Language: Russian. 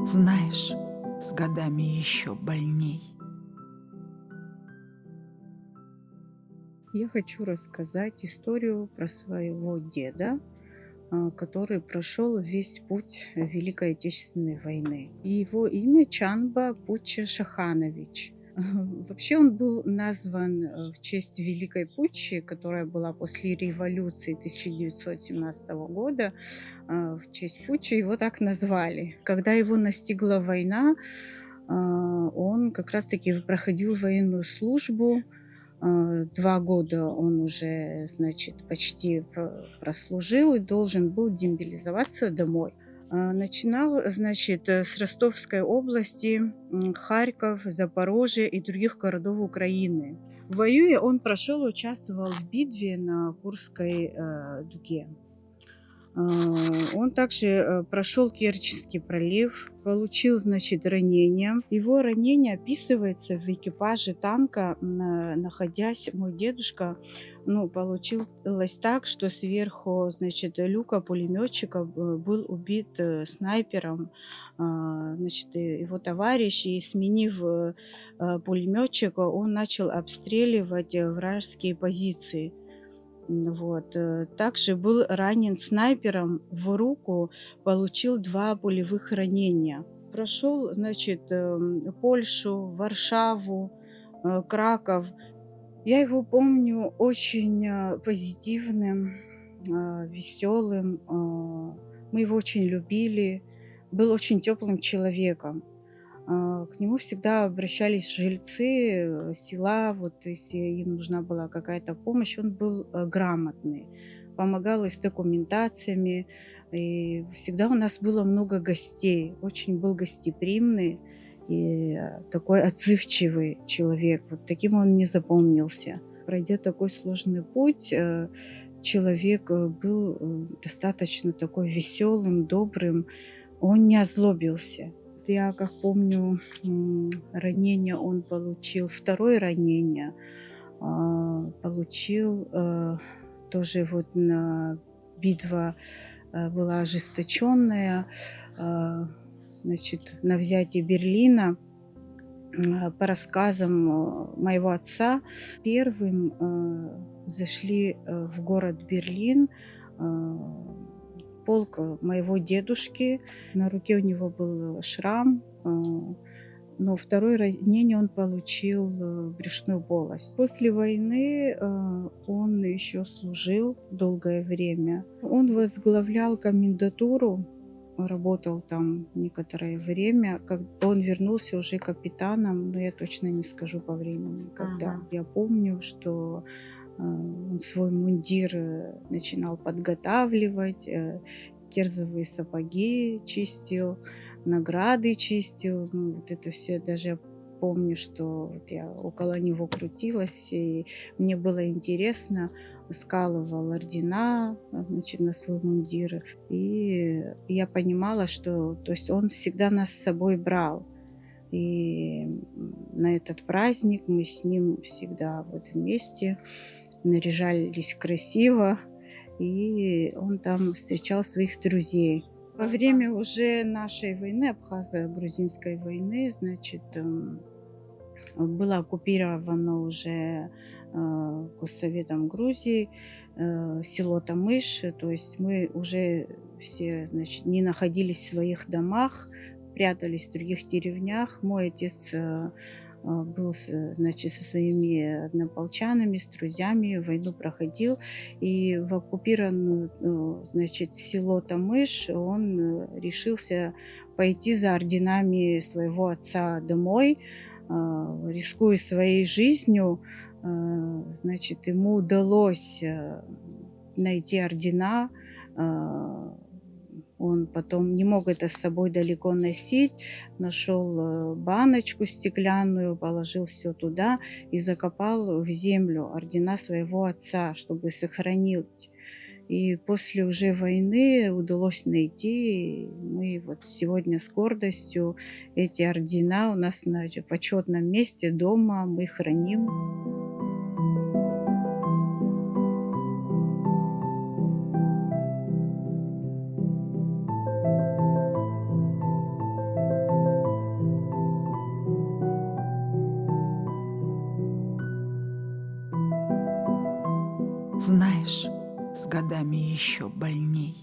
Знаешь, с годами еще больней. Я хочу рассказать историю про своего деда, который прошел весь путь Великой Отечественной войны. И его имя Чанба Путча Шаханович. Вообще он был назван в честь Великой Путчи, которая была после революции 1917 года. В честь Путчи его так назвали. Когда его настигла война, он как раз-таки проходил военную службу. 2 года он уже, значит, почти прослужил и должен был демобилизоваться домой. Начинал, значит, с Ростовской области, Харьков, Запорожье и других городов Украины. Воюя, он участвовал в битве на Курской дуге. Он также прошел Керченский пролив, получил, значит, ранение. Его ранение описывается в экипаже танка, находясь мой дедушка, получилось так, что сверху, значит, люка пулеметчика был убит снайпером, значит, его товарищ, и сменив пулеметчика, он начал обстреливать вражеские позиции. Вот. Также был ранен снайпером в руку, получил 2 пулевых ранения. Прошел, значит, Польшу, Варшаву, Краков. Я его помню очень позитивным, веселым. Мы его очень любили. Был очень теплым человеком. К нему всегда обращались жильцы села, вот если им нужна была какая-то помощь. Он был грамотный, помогал и с документациями. И всегда у нас было много гостей. Очень был гостеприимный и такой отзывчивый человек. Вот таким он не запомнился. Пройдя такой сложный путь, человек был достаточно такой веселым, добрым. Он не озлобился. Я как помню, ранение он получил, второе ранение получил, тоже вот на битва была ожесточенная, значит, на взятие Берлина. По рассказам моего отца, первым зашли в город Берлин полк моего дедушки. На руке у него был шрам, но второе ранение он получил в брюшную полость. После войны он еще служил долгое время. Он возглавлял комендатуру, работал там некоторое время. Когда он вернулся уже капитаном, но я точно не скажу по времени, когда. Ага. Я помню, что он свой мундир начинал подготавливать, кирзовые сапоги чистил, награды чистил. Ну, вот это все. Даже помню, что вот я около него крутилась, и мне было интересно. Скалывал ордена, значит, на свой мундир. И я понимала, что, то есть, он всегда нас с собой брал. И на этот праздник мы с ним всегда вот вместе наряжались красиво, и он там встречал своих друзей. Во время уже нашей войны, абхазо-грузинской войны, значит, было оккупировано уже Госсоветом Грузии село Тамыш. То есть мы уже все, значит, не находились в своих домах, прятались в других деревнях. Мой отец был, значит, со своими однополчанами, с друзьями, войну проходил. И в оккупированную, значит, село Тамыш он решился пойти за орденами своего отца домой, рискуя своей жизнью. Значит, ему удалось найти ордена. Он потом не мог это с собой далеко носить, нашел баночку стеклянную, положил все туда и закопал в землю ордена своего отца, чтобы сохранить. И после уже войны удалось найти. И мы вот сегодня с гордостью эти ордена у нас на почетном месте дома, мы храним. Знаешь, с годами еще больней.